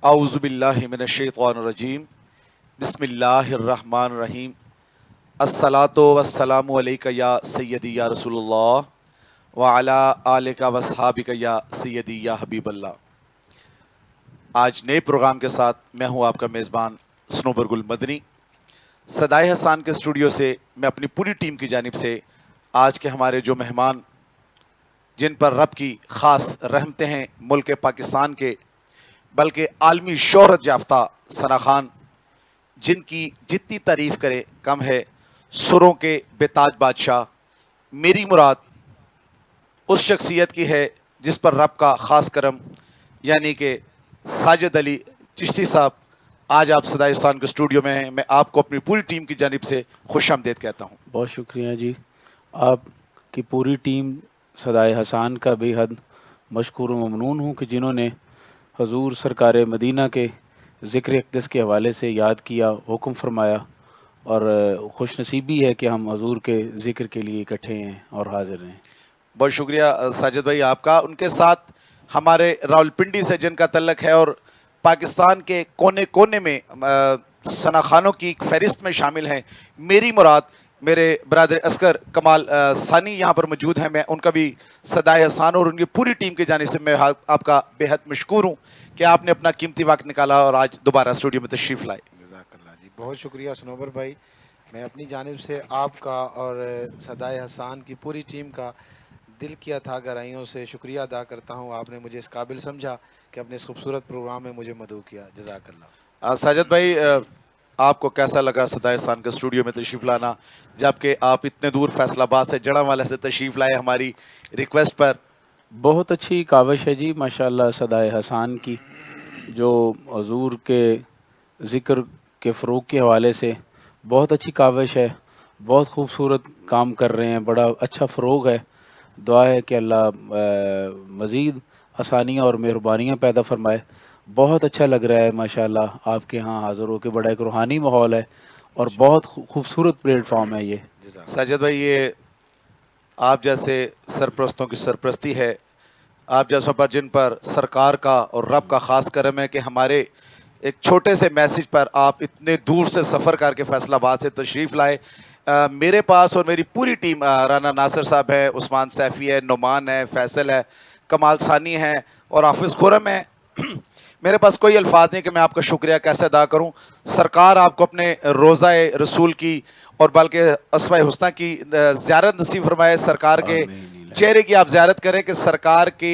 औज़ुबिल्लाहि मिनश्शैतानिर्रजीम बिस्मिल्लाहिर्रहमानिर्रहीम अस्सलातु वस्सलामु अलैका या सय्यदी या रसूलुल्लाह व अला आलिका वस्हाबिका या सय्यदी या हबीबल्लाह। आज नए प्रोग्राम के साथ मैं हूं आपका मेज़बान सनोबर गुल मदनी। सदाए हसान के स्टूडियो से मैं अपनी पूरी टीम की जानिब से आज के हमारे जो मेहमान, जिन पर रब की ख़ास रहमतें हैं मुल्क पाकिस्तान के बल्कि आलमी शोहरत याफ्ता सना खान, जिनकी जितनी तारीफ़ करे कम है, सुरों के बेताज बादशाह, मेरी मुराद उस शख्सियत की है जिस पर रब का ख़ास करम, यानी कि साजिद अली चिश्ती साहब आज आप सदाए हसान के स्टूडियो में हैं। मैं आपको अपनी पूरी टीम की जानिब से खुशामदीद कहता हूँ। बहुत शुक्रिया जी। आपकी पूरी टीम सदाए हसान का बेहद मशकूर व ममनून हूँ कि जिन्होंने हजूर सरकार मदीना के ज़िक्र अक़दस के हवाले से याद किया, हुक्म फरमाया, और खुश नसीबी है कि हम हजूर के ज़िक्र के लिए इकट्ठे हैं और हाजिर हैं। बहुत शुक्रिया साजिद भाई आपका। उनके साथ हमारे रावलपिंडी से जिनका तल्लक है और पाकिस्तान के कोने कोने में सना खानों की एक फहरिस्त में शामिल हैं, मेरी मुराद मेरे बरादर असगर कमाल सानी यहाँ पर मौजूद हैं। मैं उनका भी सदाए हसान और उनकी पूरी टीम की जानिब से मैं आपका बेहद मशकूर हूँ कि आपने अपना कीमती वक्त निकाला और आज दोबारा स्टूडियो में तशरीफ़ लाए। जज़ाकल्लाह जी, बहुत शुक्रिया सनोबर भाई। मैं अपनी जानिब से आपका और सदाए हसान की पूरी टीम का दिल की अथा गहराइयों से शुक्रिया अदा करता हूँ। आपने मुझे इस काबिल समझा कि अपने इस खूबसूरत प्रोग्राम में मुझे मदऊ किया। जज़ाकल्लाह। साजिद भाई, आपको कैसा लगा सदाए हसान के स्टूडियो में तशरीफ़ लाना, जबकि आप इतने दूर फैसलाबाद से जड़ांवाला से तशरीफ़ लाए हमारी रिक्वेस्ट पर? बहुत अच्छी काविश है जी, माशाल्लाह। सदाए हसान की जो हजूर के ज़िक्र के फ़रोग़ के हवाले से बहुत अच्छी काविश है, बहुत खूबसूरत काम कर रहे हैं, बड़ा अच्छा फ़रोग़ है। दुआ है कि अल्लाह मज़ीद आसानियाँ और मेहरबानियाँ पैदा फरमाए। बहुत अच्छा लग रहा है माशाल्लाह आपके यहाँ हाज़िर होकर, बड़ा एक रूहानी माहौल है और बहुत खूबसूरत प्लेटफॉर्म है ये। साजिद भाई, ये आप जैसे सरप्रस्तों की सरप्रस्ती है, आप जैसों पर जिन पर सरकार का और रब का ख़ास करम है कि हमारे एक छोटे से मैसेज पर आप इतने दूर से सफ़र करके फैसलाबाद से तशरीफ़ लाए। मेरे पास और मेरी पूरी टीम, राना नासिर साहब है, उस्मान सैफ़ी है, नुमान है, फैसल है, कमाल सानी है और हाफिज़ खुरम है। मेरे पास कोई अल्फाज नहीं कि मैं आपका शुक्रिया कैसे अदा करूं। सरकार आपको अपने रोज़ा रसूल की और बल्कि अस्वा हुस्ना की ज़ियारत नसीब फरमाए। सरकार के चेहरे की आप ज़ियारत करें कि सरकार के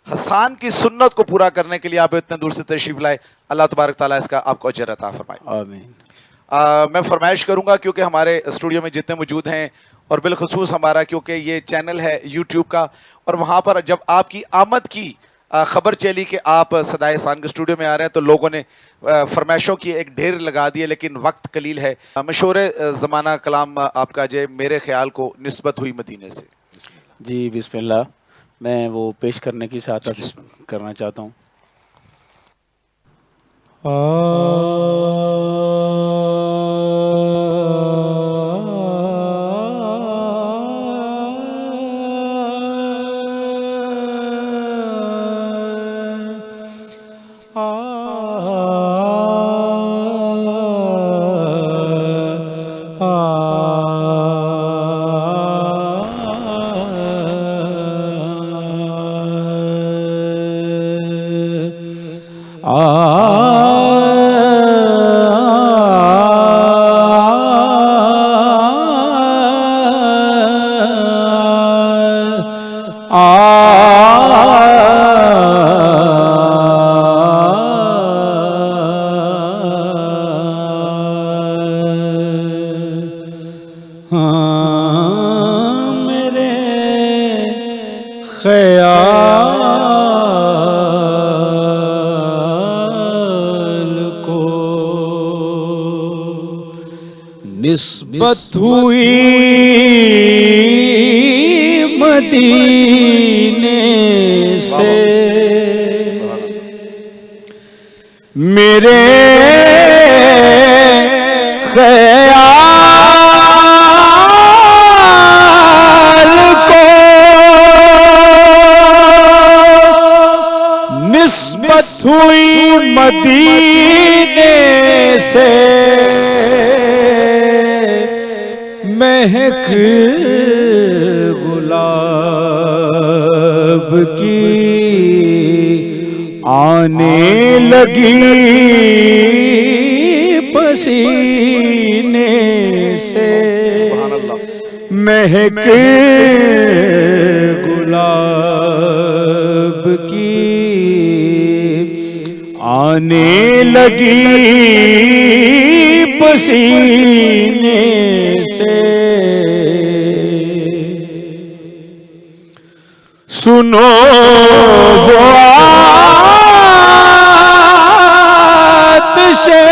हसान की सुन्नत को पूरा करने के लिए आप इतने दूर से तशरीफ़ लाए। अल्लाह तबारक ताला इसका आपको अजर अता फरमाए। आमीन। मैं फरमाइश करूँगा, क्योंकि हमारे स्टूडियो में जितने मौजूद हैं और बिलखुसूस हमारा, क्योंकि ये चैनल है यूट्यूब का, और वहाँ पर जब आपकी आमद की खबर चली कि आप सदाए हसान के स्टूडियो में आ रहे हैं तो लोगों ने फरमाइशों की एक ढेर लगा दिए, लेकिन वक्त कलील है। मशहूर ज़माना कलाम आपका जो मेरे ख्याल को निस्बत हुई मदीने से। जी बिस्मिल्लाह, मैं वो पेश करने की साथ करना चाहता हूँ। मेरे ख्याल को निस्बत हुई मदीने से, मेरे ख्याल को निस्बत हुई महक गुलाब की आने लगी पसीने से, महक गुलाब की आने लगी पसीने से। सुनो वो आतिशे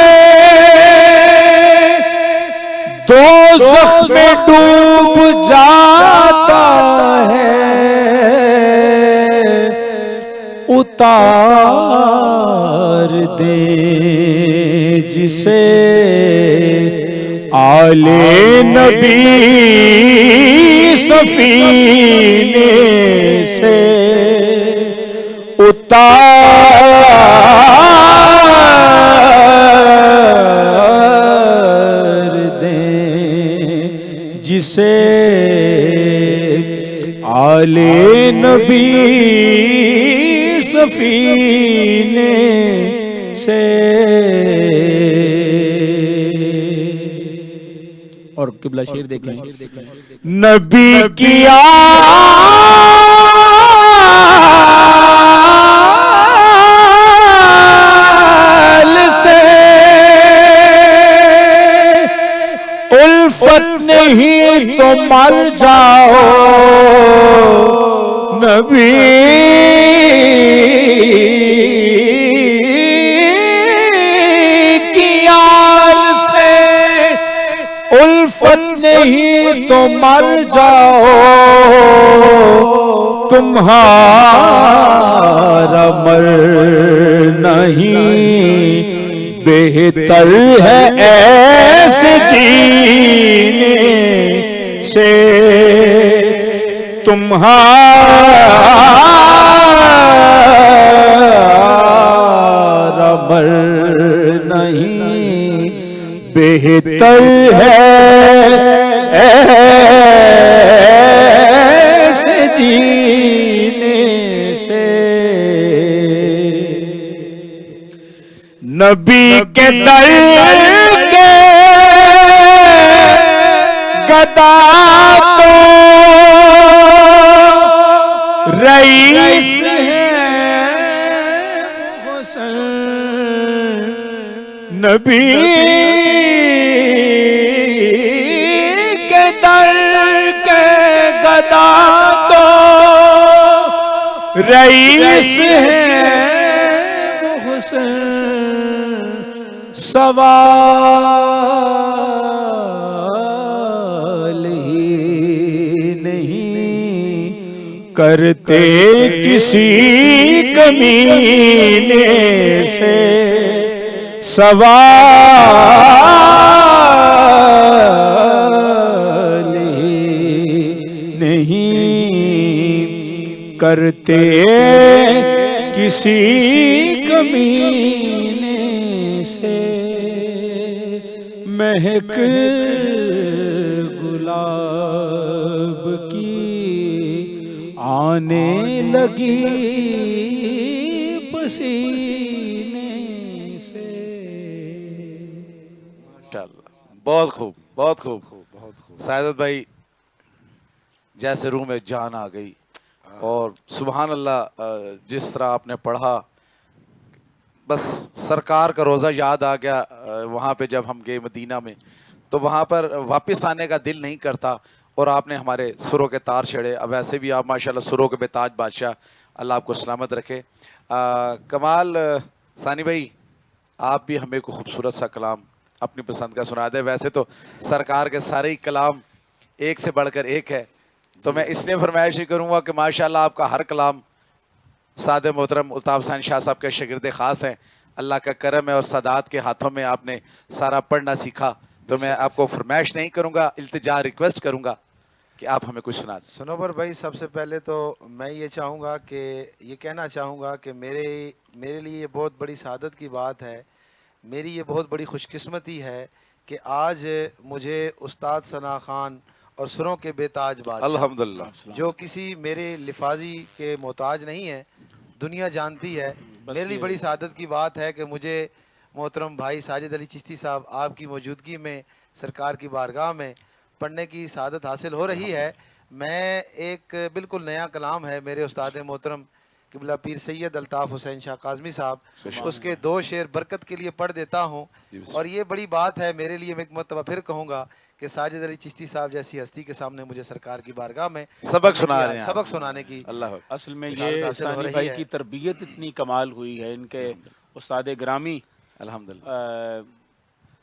दोज़ख में डूब जाता है, उतार दे जिसे आले नबी सफीने से, उतार दे जिसे आले नबी सफीने से। और किबला शेर देखें, नबी की आल से उल्फत नहीं तो मर जाओ, नबी की आल से उल्फत नहीं तो मर जाओ, तुम्हारा मर नहीं बेहतर है ऐसे जीने से, तुम्हारा मर नहीं बेहतर है ऐसे जीने से। नबी के दर के गदा तो रईस है हुसैन, नबी के दर के गदा तो रईस है हुसैन, सवाल ही नहीं करते किसी कमीने से, सवाल ही नहीं करते किसी कमीने से। महक गुलाब की आने लगी पसीने से। माशाअल्लाह, बहुत खूब, बहुत खूब, बहुत खूब। सायदत भाई, जैसे रूह में जान आ गई। और सुभान अल्लाह, जिस तरह आपने पढ़ा, बस सरकार का रोज़ा याद आ गया। वहाँ पे जब हम गए मदीना में, तो वहाँ पर वापस आने का दिल नहीं करता, और आपने हमारे सुरों के तार छेड़े। अब वैसे भी आप माशाल्लाह सुरों के बेताज बादशाह, अल्लाह आपको सलामत रखे। कमाल सानी भाई, आप भी हमें को खूबसूरत सा कलाम अपनी पसंद का सुना दे। वैसे तो सरकार के सारे ही कलाम एक से बढ़कर एक है, तो मैं इसलिए फरमाइश ही करूँगा कि माशाल्लाह आपका हर कलाम सादे मोहतरम अल्ताफ़ हुसैन शाह साहब के शागिर्द ख़ास हैं। अल्लाह का करम है और सादात के हाथों में आपने सारा पढ़ना सीखा। तो मैं आपको फरमाइश नहीं करूँगा, इल्तिजा रिक्वेस्ट करूँगा कि आप हमें कुछ सुना दें। सनोबर भाई, सबसे पहले तो मैं ये चाहूँगा कि ये कहना चाहूँगा कि मेरे लिए ये बहुत बड़ी सादत की बात है, मेरी ये बहुत बड़ी खुशकिस्मती है कि आज मुझे उस्ताद सना खान और सुरों के बेताज बादशाह अल्हम्दुलिल्लाह। जो किसी मेरे लिफाजी के मोहताज नहीं है, दुनिया जानती है। बस मेरे लिए ये- बड़ी सादत की बात है कि मुझे मोहतरम भाई साजिद अली चिश्ती साहब आपकी मौजूदगी में सरकार की बारगाह में पढ़ने की सादत हासिल हो रही है। मैं एक बिल्कुल नया कलाम है मेरे उस्ताद मोहतरम किबला पीर सैयद अल्ताफ़ हुसैन शाह काज़मी साहब, उसके 2 शेर बरकत के लिए पढ़ देता हूँ। और ये बड़ी बात है मेरे लिए, मैं एक मरतबा फिर कहूँगा कि साजिद अली चिश्ती साहब जैसी हस्ती के सामने मुझे सरकार की बारगाह में सबक सुना रहे हैं। सबक सुनाने की अल्लाह असल में इजाज़त ये हासिल हो सानी रही भाई है। की तरबियत इतनी कमाल हुई है, इनके उस्ताद ग्रामी अल्हम्दुलिल्लाह।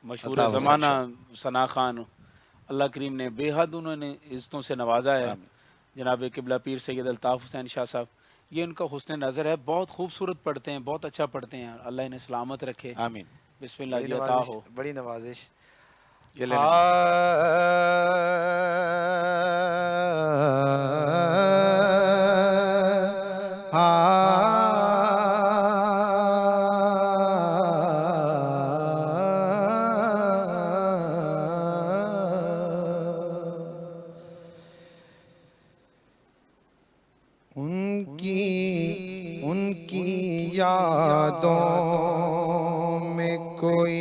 मशहूर अल्ताफ़ हुसैन ज़माना सना खान, अल्लाह करीम ने बेहद उन्होंने इज़्ज़तों से नवाजा है। जनाब किबला पीर सैयद अल्ताफ़ हुसैन शाह साहब, ये उनका हुस्न नज़र है, बहुत खूबसूरत पढ़ते हैं, बहुत अच्छा पढ़ते हैं। अल्लाह इन्हें सलामत रखे। आमीन। बिस्मिल्लाह बड़ी जी, अता नवाजिश, हो। बड़ी नवाजिश। ये ले लें। उनकी यादों में कोई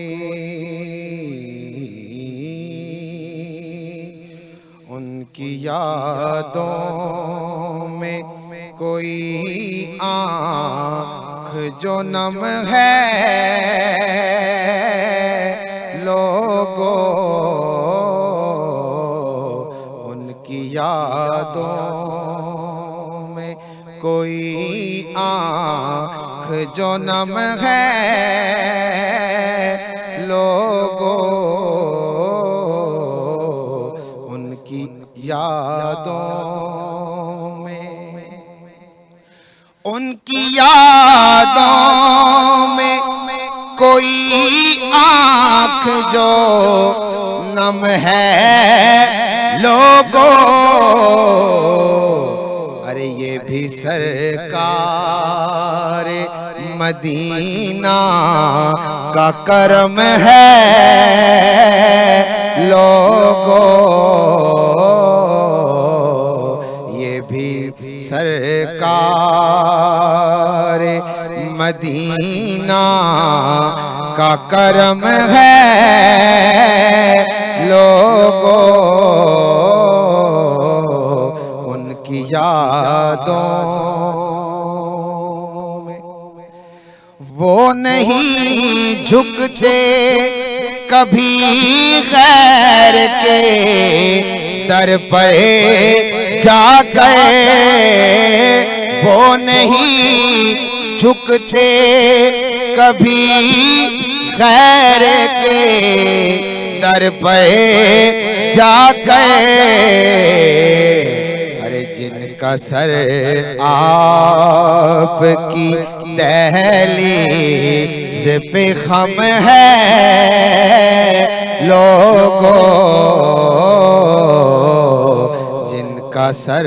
उनकी यादों में कोई आँख जो नम है लोगों, उनकी यादों में कोई आँख जो नम है लोगों, उनकी यादों में, उनकी यादों में कोई आँख जो नम है लोगों, अरे ये भी सरकार मदीना का करम है लोगों, ये भी सरकार मदीना का करम है लोगों, उनकी यादों में वो नहीं झुकते कभी गैर के दर पर जाकर, वो नहीं झुकते कभी गैर के दर पर जाकर, अरे जिनका सर आपकी दहलीज पे खम है लोगों, जिनका सर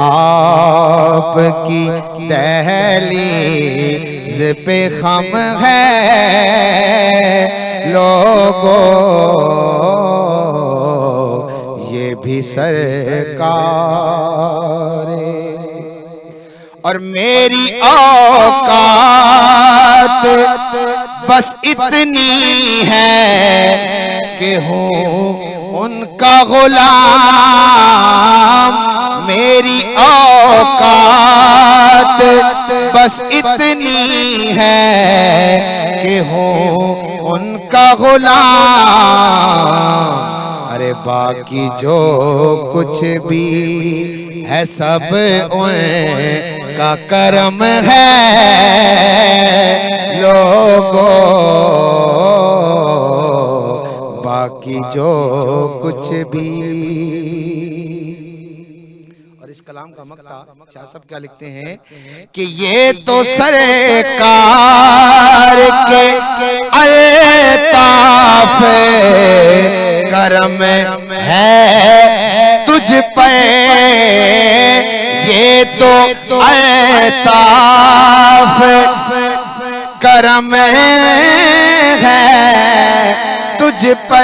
आपकी दहलीज पे खम है लोगों, ये भी सरकार, और मेरी औकात बस इतनी है कि हूँ उनका गुलाम, मेरी औकात बस इतनी है कि हूँ उनका गुलाम, अरे बाकी जो कुछ भी है सब उनका करम है लोगों, बाकी जो कुछ भी। और इस कलाम का मक्ता शाह साहब क्या लिखते हैं कि ये तो सरकार के अल्ताफ करम है तुझ पे, ये तो अल्ताफ करम है तुझ पे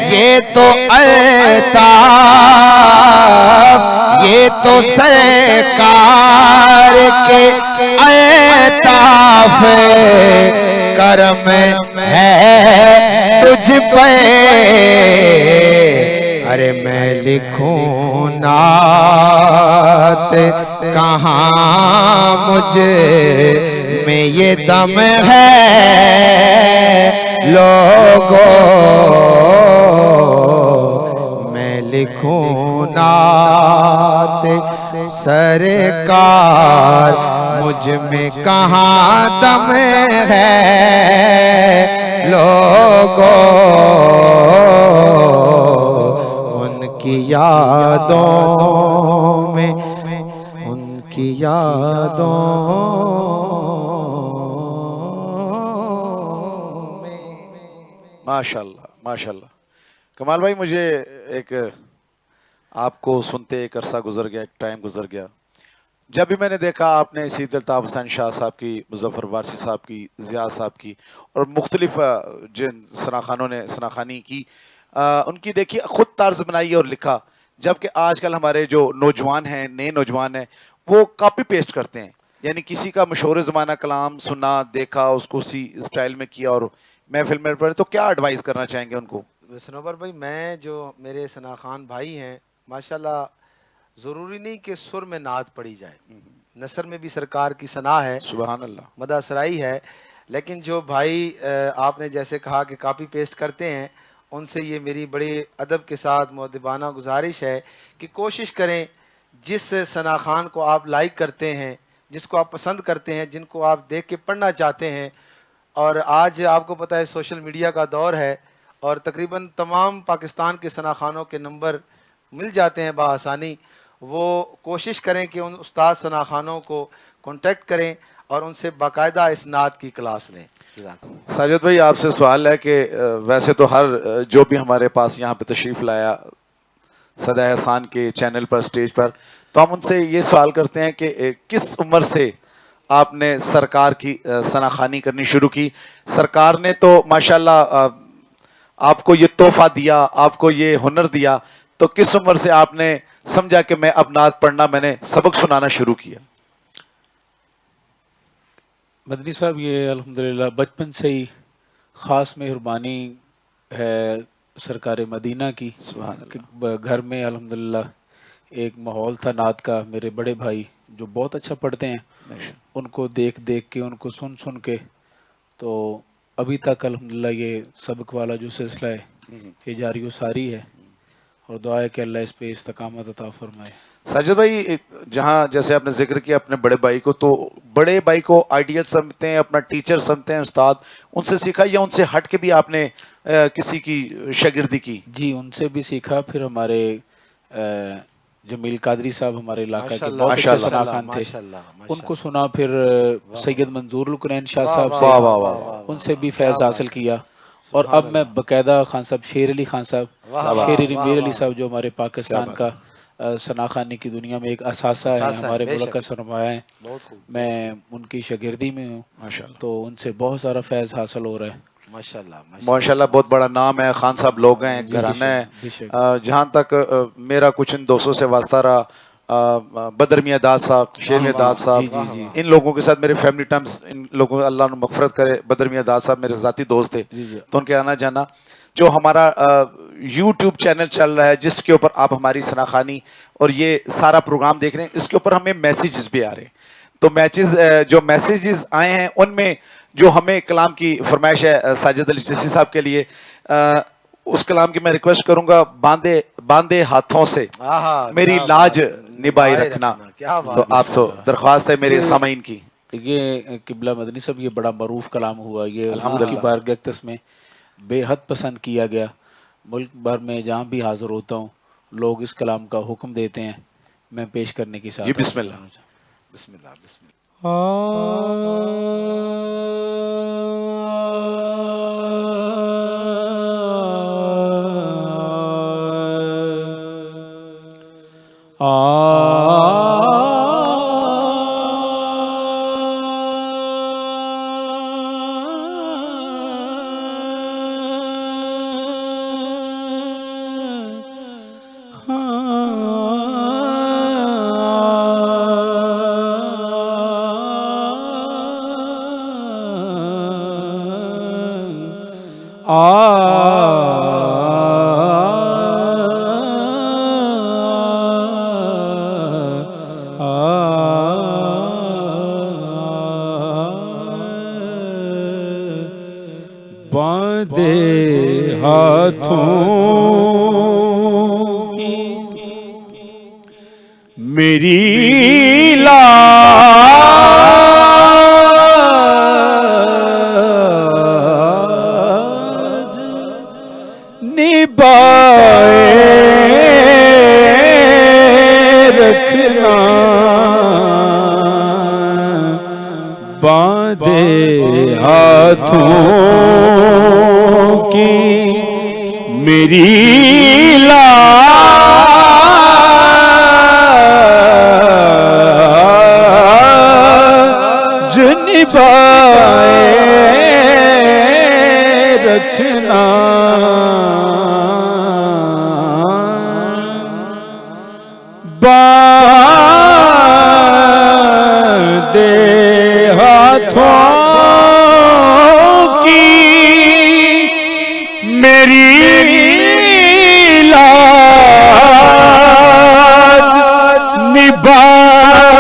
ये तो अताब, ये तो सरकार के अताफ करम है तुझ पे। अरे मैं लिखूं नात कहाँ मुझे में ये दम है लोगों, मैं लिखूं नात सरकार मुझ में कहाँ दम है लोगों। उनकी यादों में, उनकी यादों में। माशाल्लाह माशाल्लाह। कमाल भाई, मुझे एक आपको सुनते एक अरसा गुजर गया, एक टाइम गुजर गया। जब भी मैंने देखा आपने सईद अल्ताफ हुसैन शाह साहब की, मुज़फ़्फ़र वारसी साहब की, ज़िया साहब की और मुख्तलिफ जिन सनाखानों ने सनाखानी की, उनकी देखिए खुद तर्ज बनाई और लिखा। जबकि आजकल हमारे जो नौजवान हैं, नए नौजवान हैं, वो कॉपी पेस्ट करते हैं, यानी किसी का मशहूर ज़माना कलाम सुना, देखा, उसको उसी स्टाइल में किया और महफिल में पढ़े। तो क्या एडवाइस करना चाहेंगे उनको? सनोबर भाई, मैं जो मेरे सना खान भाई हैं माशाल्लाह, ज़रूरी नहीं कि सुर में नात पढ़ी जाए, नसर में भी सरकार की सना है, सुभान अल्लाह, मदा सराई है। लेकिन जो भाई आपने जैसे कहा कि कॉपी पेस्ट करते हैं, उनसे ये मेरी बड़ी अदब के साथ मुअद्दिबाना गुजारिश है कि कोशिश करें जिस सना खान को आप लाइक करते हैं, जिसको आप पसंद करते हैं, जिनको आप देख के पढ़ना चाहते हैं, और आज आपको पता है सोशल मीडिया का दौर है और तकरीबन तमाम पाकिस्तान के सना खानों के नंबर मिल जाते हैं बआसानी, वो कोशिश करें कि उन उस्ताद सना खानों को कांटेक्ट करें और उनसे बाकायदा इस नात की क्लास लें। साजिद भाई, आपसे सवाल है कि वैसे तो हर जो भी हमारे पास यहाँ पे तशरीफ़ लाया सदाए हसान के चैनल पर, स्टेज पर, तो हम उनसे ये सवाल करते हैं कि किस उम्र से आपने सरकार की सनाखानी करनी शुरू की? सरकार ने तो माशाल्लाह आपको ये तोहफा दिया, आपको ये हुनर दिया, तो किस उम्र से आपने समझा कि मैं अब नात पढ़ना, मैंने सबक सुनाना शुरू किया? मदनी साहब, ये अल्हम्दुलिल्लाह बचपन से ही ख़ास मेहरबानी है सरकार मदीना की कि घर में अल्हम्दुलिल्लाह एक माहौल था नात का। मेरे बड़े भाई जो बहुत अच्छा पढ़ते हैं, उनको देख देख के, उनको सुन सुन के, तो अभी तक अल्हम्दुलिल्लाह ये सबक वाला जो सिलसिला है ये जारी व सारी है, और दुआ है कि अल्लाह इस पे इस्तकामत अता फरमाए। साजिद भाई, जहाँ जैसे आपने जिक्र किया अपने बड़े भाई को, तो बड़े भाई को आइडियल समझते हैं, अपना टीचर समझते हैं, उस्ताद, उनसे सीखा या उनसे हट के भी आपने किसी की शागिर्दी की? जी, उनसे भी सीखा। फिर हमारे जमील कादरी साहब हमारे इलाका के बहुत अच्छे सना खान थे, उनको सुना। फिर सैयद मंजूर लुकनैन शाह साहब से, उनसे भी फैज़ हासिल किया। और अब मैं बकायदा खान साहब, शेर अली खान साहब, शेर अली मीर अली साहब, जो हमारे पाकिस्तान का सना खानी की दुनिया में एक असासा है, हमारे मुल्क का सरमाया है, मैं उनकी शागिर्दी में हूँ, तो उनसे बहुत सारा फैज़ हासिल हो रहा है। माशाल्लाह, बहुत बड़ा नाम है, खान साहब लोग हैं, घराना है। जहाँ तक मेरा कुछ इन दोस्तों से वास्ता रहा, बदर मियां दाद साहब, शेर मियां दाद साहब, इन लोगों के साथ मेरे फैमिली टर्म्स, इन लोगों अल्लाह ने मग़फ़िरत करे, बदर मियां दाद साहब मेरे ज़ाती दोस्त थे, तो उनके आना जाना। जो हमारा YouTube चैनल चल रहा है, जिसके ऊपर आप हमारी सनाखानी और ये सारा प्रोग्राम देख रहे हैं, इसके ऊपर हमें मैसेजेस भी आ रहे हैं। तो जो मैसेजेस आए हैं, उनमें जो हमें कलाम की फरमाइश है साजिद अली चिश्ती साहब के लिए, उस कलाम की मैं रिक्वेस्ट करूंगा, बांधे हाथों से मेरी लाज निभाई रखना। तो आपसे दरख्वास्त है मेरे सामीन की। ये किबला मदनी साहब, ये बड़ा मरूफ कलाम हुआ, ये अल्लाह की बारगाह में बेहद पसंद किया गया। मुल्क भर में जहाँ भी हाजिर होता हूँ, लोग इस कलाम का हुक्म देते हैं, मैं पेश करने की साथ। जी, बिस्मिल्लाह बिस्मिल्लाह बिस्मिल्लाह। की मेरी लाज निभाए रखना, बांधे हाथों की मेरी लाज निभाए रखना, बांधे हाथों की मेरी लाज निभाए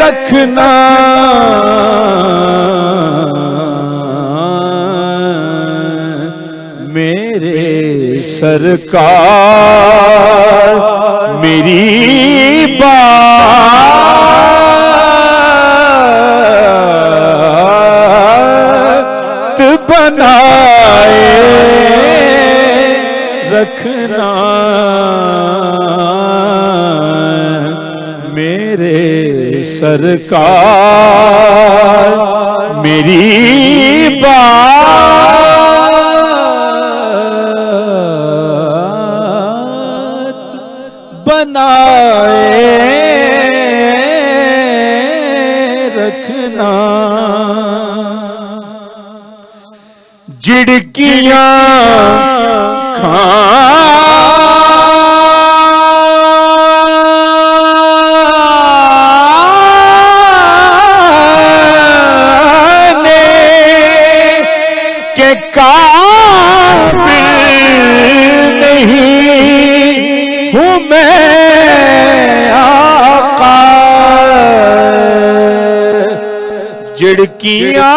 रखना, मेरे सरकार मेरी बात बनाए रखना, मेरे सरकार मेरी बात बनाए रखना, झिड़कियां खाने के काबिल नहीं हूँ मैं आका, झिड़कियां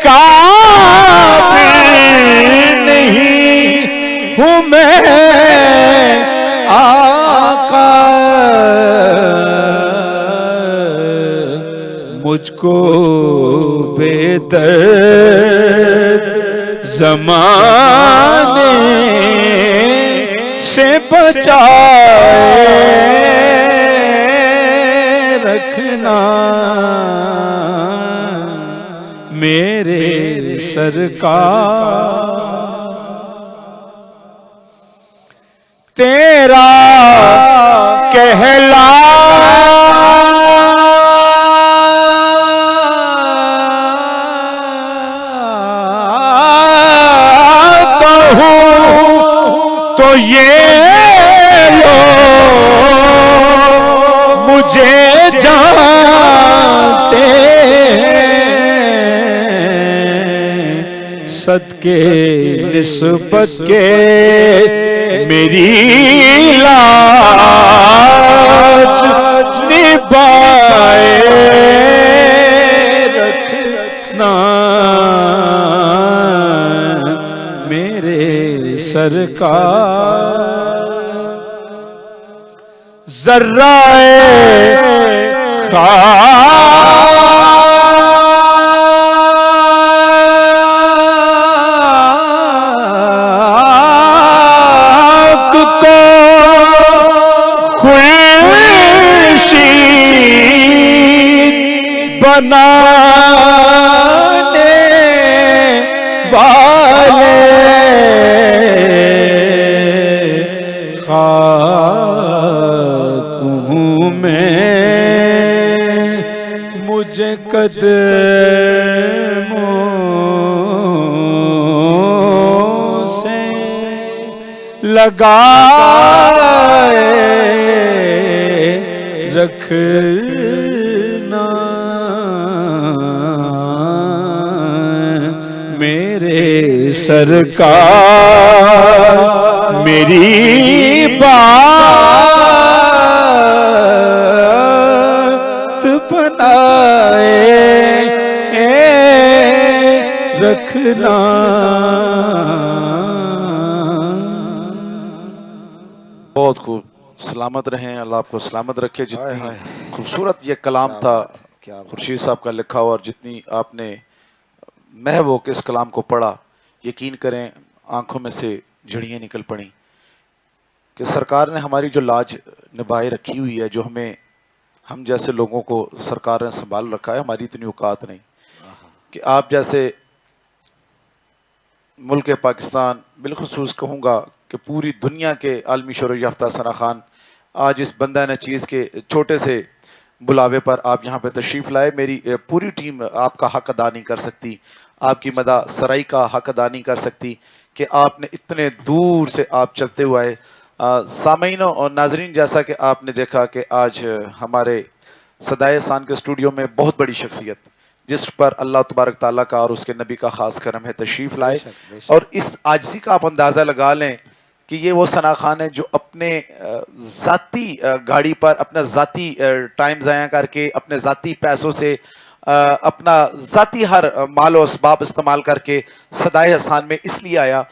काबिल नहीं हूँ मैं आका, मुझको बेदर्द ज़माने से बचाए रखना, मेरे सरकार तेरा कहलाता हूँ तो ये लोग मुझे जानते सदके निस्बत के मेरी लाज निभाए रखना, मेरे सरकार जर्राए बनाने वाले खाक हूँ मैं, मुझे कदमों से लगाए रखना, मेरे सरकार मेरी बात रखना। बहुत खूब, सलामत रहें, अल्लाह आपको सलामत रखे। हाय, जितनी खूबसूरत ये कलाम था क्या बात। खुर्शीद साहब का लिखा हुआ, और जितनी आपने महव के इस कलाम को पढ़ा, यकीन करें आंखों में से झड़ियाँ निकल पड़ी कि सरकार ने हमारी जो लाज निभाए रखी हुई है, जो हम जैसे लोगों को सरकार ने संभाल रखा है, हमारी इतनी औकात नहीं कि आप जैसे मुल्क पाकिस्तान, बिलखुसूस कहूँगा कि पूरी दुनिया के आलमी शोहरत याफ्ता सना खान आज इस बंदा नचीज़ के छोटे से बुलावे पर आप यहाँ पे तशरीफ़ लाए। मेरी पूरी टीम आपका हक अदा नहीं कर सकती, आपकी मदा सराई का हक अदा नहीं कर सकती कि आपने इतने दूर से आप चलते हुए आए। सामीन और नाजरीन, जैसा कि आपने देखा कि आज हमारे सदाए एहसान के स्टूडियो में बहुत बड़ी शख्सियत, जिस पर अल्लाह तबारक ताला का और उसके नबी का ख़ास करम है, तशरीफ़ लाए। और इस आजिज़ी का आप अंदाज़ा लगा लें कि ये वो सना खान है जो अपने ज़ाती गाड़ी पर अपना ज़ाती टाइम ज़ाया करके, अपने ज़ाती पैसों से अपना ज़ाती हर माल और असबाब इस्तेमाल करके सदाए एहसान में इसलिए आया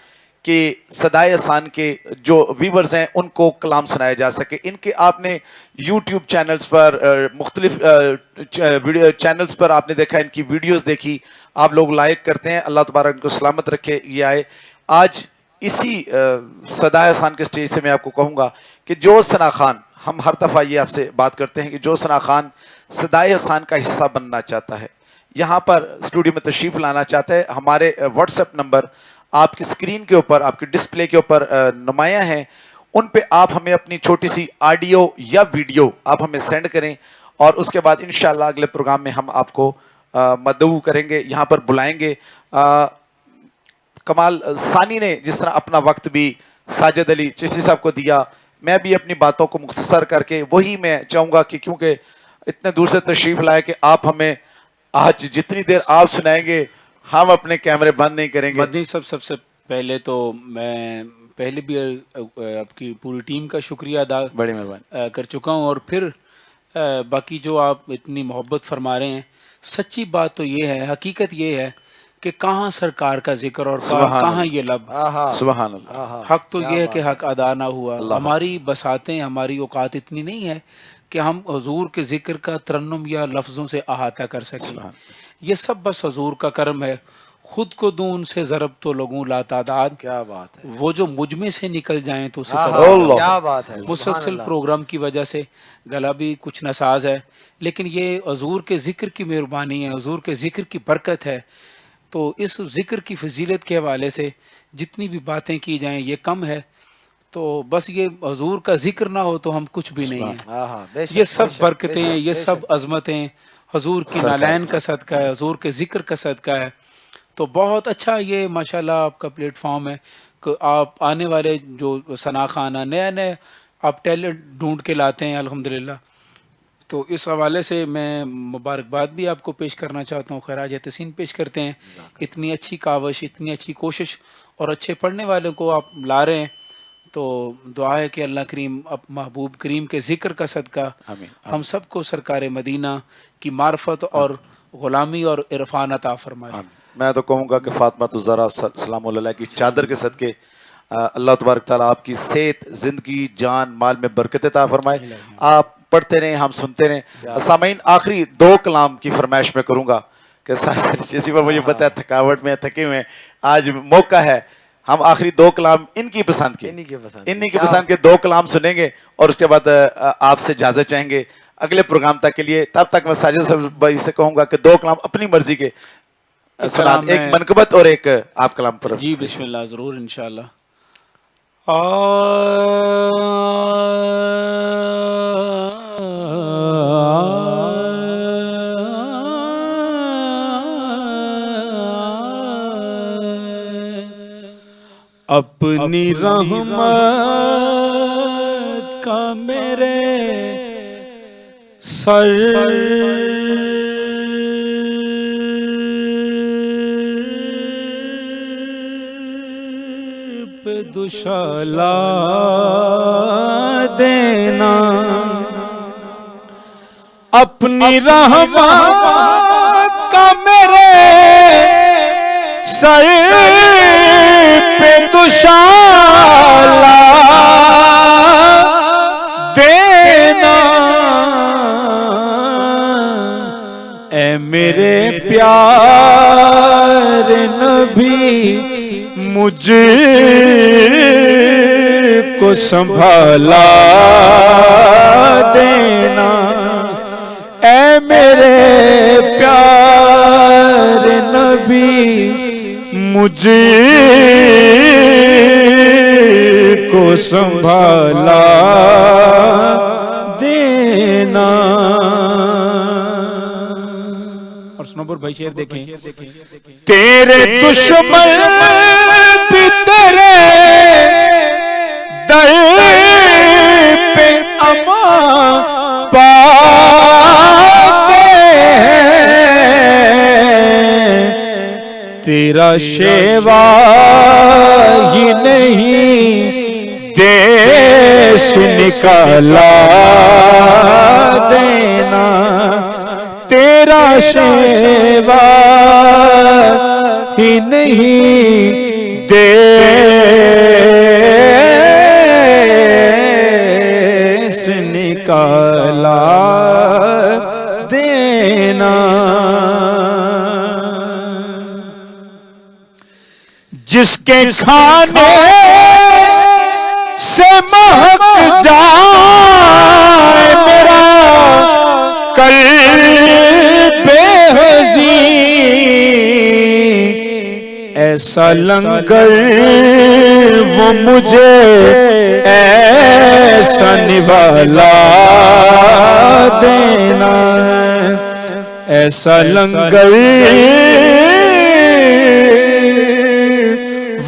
कि सदाए एहसान के जो व्यूवर्स हैं उनको कलाम सुनाया जा सके। इनके आपने यूट्यूब चैनल्स पर मुख्तलिफ वीडियो चैनल्स पर आपने देखा, इनकी वीडियोस देखी, आप लोग लाइक करते हैं। अल्लाह तबारक इनको सलामत रखे। ये आए आज इसी सदाए एहसान के स्टेज से मैं आपको कहूँगा कि जो सना खान, हम हर दफ़ा ये आपसे बात करते हैं कि जो सना खान सदाए एहसान का हिस्सा बनना चाहता है, यहाँ पर स्टूडियो में तशरीफ़ लाना चाहता है, हमारे व्हाट्सएप नंबर आपकी स्क्रीन के ऊपर, आपके डिस्प्ले के ऊपर नुमाया हैं, उन पे आप हमें अपनी छोटी सी ऑडियो या वीडियो आप हमें सेंड करें, और उसके बाद इंशाल्लाह अगले प्रोग्राम में हम आपको मदऊ करेंगे, यहाँ पर बुलाएंगे। कमाल सानी ने जिस तरह अपना वक्त भी साजिद अली चिश्ती साहब को दिया, मैं भी अपनी बातों को मुख्तसर करके वही मैं चाहूँगा कि क्योंकि इतने दूर से तशरीफ़ लाए कि आप हमें आज जितनी देर आप सुनाएंगे हम अपने कैमरे बंद नहीं करेंगे। मदनी साहब, सबसे पहले तो मैं पहले भी आपकी पूरी टीम का शुक्रिया अदा बड़ी मेहरबानी कर चुका हूँ, और फिर बाकी जो आप इतनी मोहब्बत फरमा रहे हैं, सच्ची बात तो ये है, हकीकत ये है कि कहाँ सरकार का जिक्र और कहाँ ये लब। सुभान अल्लाह। हक तो ये है कि हक अदा ना हुआ। हमारी बसातें, हमारी औकात इतनी नहीं है कि हम हुजूर के जिक्र का तरन्नुम या लफ्ज़ों से अहाता कर सकें। ये सब बस हुजूर का करम है। खुद को दूं उनसे ज़रब तो लगूं ला तादाद। क्या बात है। वो जो मुझ में से निकल जाएं तो क्या बात है। मुसलसल प्रोग्राम की वजह से गला भी कुछ नसाज है, लेकिन ये हुजूर के जिक्र की मेहरबानी है, हुजूर के जिक्र की बरकत है। तो इस जिक्र की फजीलत के हवाले से जितनी भी बातें की जाएं ये कम है। तो बस ये हुजूर का जिक्र ना हो तो हम कुछ भी नहीं है। ये सब बरकतें, ये सब अजमतें हुजूर की नालैन का सदका है, हुजूर के जिक्र का सदका है। तो बहुत अच्छा ये माशाल्लाह आपका प्लेटफॉर्म है कि आप आने वाले जो सना खाना नए नए आप टैलेंट ढूंढ के लाते हैं अल्हम्दुलिल्लाह। तो इस हवाले से मैं मुबारकबाद भी आपको पेश करना चाहता हूँ, खैराज तहसीन पेश करते हैं। इतनी अच्छी काविश, इतनी अच्छी कोशिश और अच्छे पढ़ने वालों को आप ला रहे हैं, तो दुआ है कि अल्लाह करीम अब महबूब करीम के ज़िक्र का सदका हम सबको सरकार मदीना की मार्फत और ग़ुलामी और इरफान अता फरमाए। मैं तो कहूँगा कि फातिमा ज़हरा सलामुल्लाह अलैहा की चादर के सदके अल्लाह तबारक ताला आपकी सेहत, ज़िंदगी, जान माल में बरकत अता फरमाए। आप पढ़ते रहें, हम सुनते रहें। सामीन, आखिरी 2 कलाम की फरमाइश में करूँगा कि जैसी पर मुझे पता है थकावट में, थके हुए, आज मौका है, हम आखिरी 2 कलाम इनकी पसंद के 2 कलाम सुनेंगे और उसके बाद आपसे इजाज़त चाहेंगे अगले प्रोग्राम तक के लिए। तब तक मैं साजिद साहब भाई से कहूँगा कि 2 कलाम अपनी मर्जी के सुना, एक मनकबत और एक आप कलाम पर। जी बिस्मिल्लाह, ज़रूर इंशाअल्लाह। अपनी रहमत का मेरे सर पे दुशाला देना, अपनी रहमत का मेरे सर पे दुशाला देना, ए मेरे प्यारे नबी मुझको संभाला देना, ए मेरे प्यारे नबी मुझको संभाला देना। और स्नोबर भाई शेर देखें, तेरे दुश्मन भी तेरे दर पे अमा पाते हैं, तेरा शेवा ही नहीं देश निकाला देना, तेरा शेवा ही नहीं देश निकाला देना। जिसके खाने से महक जाए मेरा कल बेहज़ी, ऐसा लंगर वो मुझे ऐसा निवाला देना, ऐसा लंगर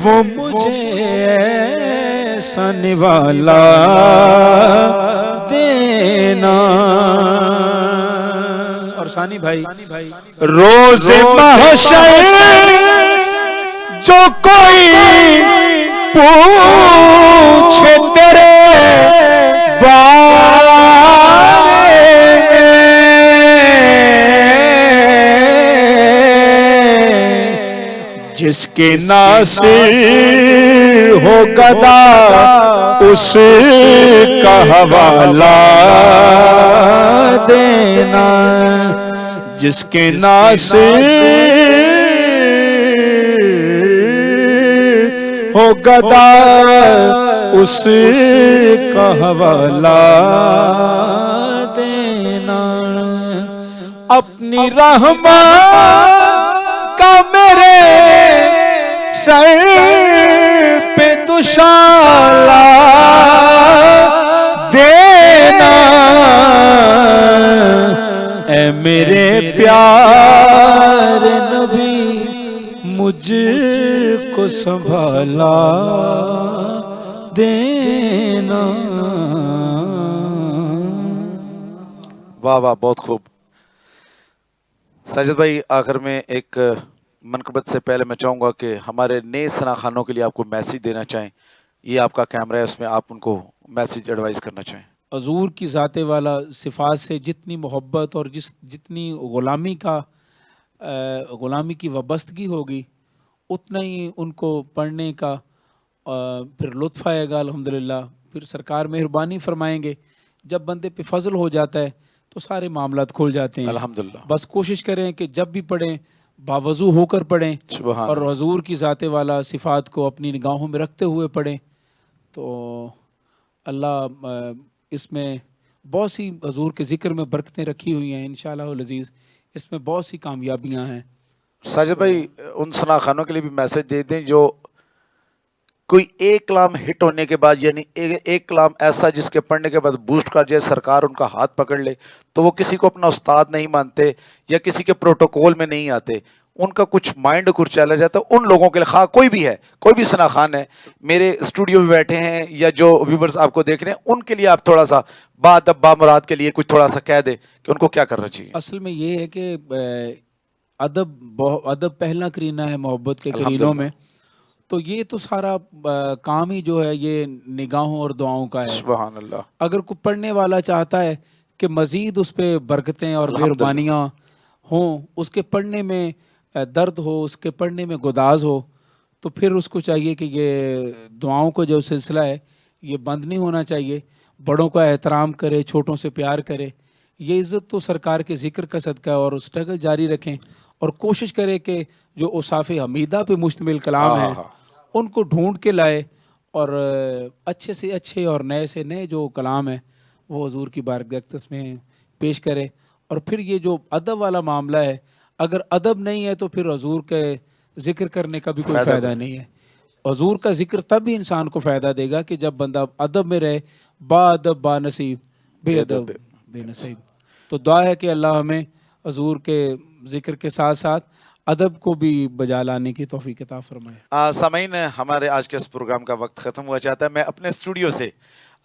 वो मुझे ऐसा निवाला देना। और सानी भाई, रोज़ महशर जो कोई पूछे तेरे बारे में, जिसके नासिर हो गदा उसका हवाला देना, जिसके नासिर हो गदा उसका हवाला देना। अपनी रहमत का मेरे सर पे दुशाला देना, ए मेरे प्यारे नबी मुझको संभाला देना। वाह वाह, बहुत खूब। साजिद भाई, आखिर में एक मनकबत से पहले मैं चाहूँगा कि हमारे नए सना खानों के लिए आपको मैसेज देना चाहें। ये आपका कैमरा है, उसमें आप उनको मैसेज एडवाइस करना चाहें। हजूर की ज़ाते वाला सिफ़ात से जितनी मोहब्बत और जितनी ग़ुलामी की वाबस्तगी होगी, उतना ही उनको पढ़ने का फिर लुत्फ़ आएगा अल्हम्दुलिल्लाह। फिर सरकार मेहरबानी फरमाएंगे, जब बंदे पे फजल हो जाता है तो सारे मामलात खुल जाते हैं अल्हम्दुलिल्लाह। बस कोशिश करें कि जब भी पढ़ें बावजू होकर पढ़ें सुभान और हजूर की ज़ाते वाला सिफ़ात को अपनी निगाहों में रखते हुए पढ़ें, तो अल्लाह इसमें बहुत सी हजूर के ज़िक्र में बरकतें रखी हुई हैं इंशाअल्लाह अज़ीज़, इसमें बहुत सी कामयाबियां हैं। साजिद भाई, उन सना खानों के लिए भी मैसेज दे दें जो कोई एक कलाम हिट होने के बाद, यानी एक कलाम ऐसा जिसके पढ़ने के बाद बूस्ट कर जाए, सरकार उनका हाथ पकड़ ले, तो वो किसी को अपना उस्ताद नहीं मानते या किसी के प्रोटोकॉल में नहीं आते, उनका कुछ माइंड कुछ चला जाता है। उन लोगों के लिए, खा कोई भी है, कोई भी सना खान है, मेरे स्टूडियो में बैठे हैं या जो व्यूवर्स आपको देख रहे हैं, उनके लिए आप थोड़ा सा बादब बामुराद के लिए कुछ थोड़ा सा कह दें कि उनको क्या करना चाहिए। असल में ये है कि अदब पहला करीना है मोहब्बत के करीनों में, तो ये तो सारा काम ही जो है ये निगाहों और दुआओं का है। सुभान अल्लाह। अगर कोई पढ़ने वाला चाहता है कि मज़ीद उस पर बरकतें और मेहरबानियाँ हों, उसके पढ़ने में दर्द हो, उसके पढ़ने में गुदाज हो, तो फिर उसको चाहिए कि ये दुआओं को जो सिलसिला है ये बंद नहीं होना चाहिए। बड़ों का एहतराम करे, छोटों से प्यार करे। ये इज़्ज़त तो सरकार के ज़िक्र का सदका है, और स्ट्रगल जारी रखें और कोशिश करें कि जो औसाफ़ हमीदा पे मुश्तमिल कलाम है उनको ढूंढ के लाए, और अच्छे से अच्छे और नए से नए जो कलाम है वो हुज़ूर की बारगाह में पेश करे। और फिर ये जो अदब वाला मामला है, अगर अदब नहीं है तो फिर हुज़ूर के ज़िक्र करने का भी कोई फ़ायदा नहीं है। हुज़ूर का ज़िक्र तब भी इंसान को फ़ायदा देगा कि जब बंदा अदब में रहे, बाअदब बानसीब, बेअदब बेनसीब। तो दुआ है कि अल्लाह हमें हुज़ूर के ज़िक्र के साथ साथ अदब को भी बजा लाने की तौफीक अता फरमाए। सामीन, हमारे आज के इस प्रोग्राम का वक्त ख़त्म हुआ चाहता है। मैं अपने स्टूडियो से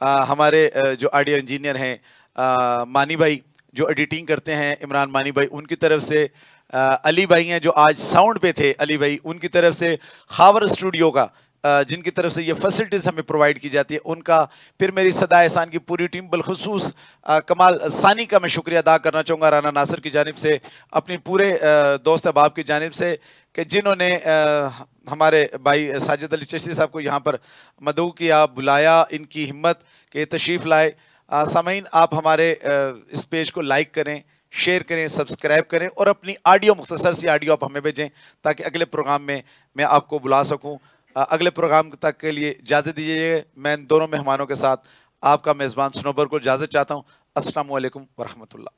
हमारे जो ऑडियो इंजीनियर हैं मानी भाई, जो एडिटिंग करते हैं इमरान मानी भाई, उनकी तरफ से अली भाई हैं जो आज साउंड पे थे, अली भाई, उनकी तरफ से खावर स्टूडियो का जिनकी तरफ से ये फैसिलिटीज़ हमें प्रोवाइड की जाती है उनका, फिर मेरी सदा एहसान की पूरी टीम, बिलखुसूस कमाल सानी का मैं शुक्रिया अदा करना चाहूँगा राना नासिर की जानिब से, अपनी पूरे दोस्त अहबाब की जानिब से, कि जिन्होंने हमारे भाई साजिद अली चिश्ती साहब को यहाँ पर मदऊ किया, बुलाया, इनकी हिम्मत के तशरीफ़ लाए। सामीन, आप हमारे इस पेज को लाइक करें, शेयर करें, सब्सक्राइब करें और अपनी ऑडियो, मुख्तसर सी ऑडियो आप हमें भेजें ताकि अगले प्रोग्राम में मैं आपको बुला सकूं। अगले प्रोग्राम तक के लिए इजाज़त दीजिए। मैं इन दोनों मेहमानों के साथ आपका मेज़बान सनोबर को इजाज़त चाहता हूँ। अस्सलामु अलैकुम वरहमतुल्लाह।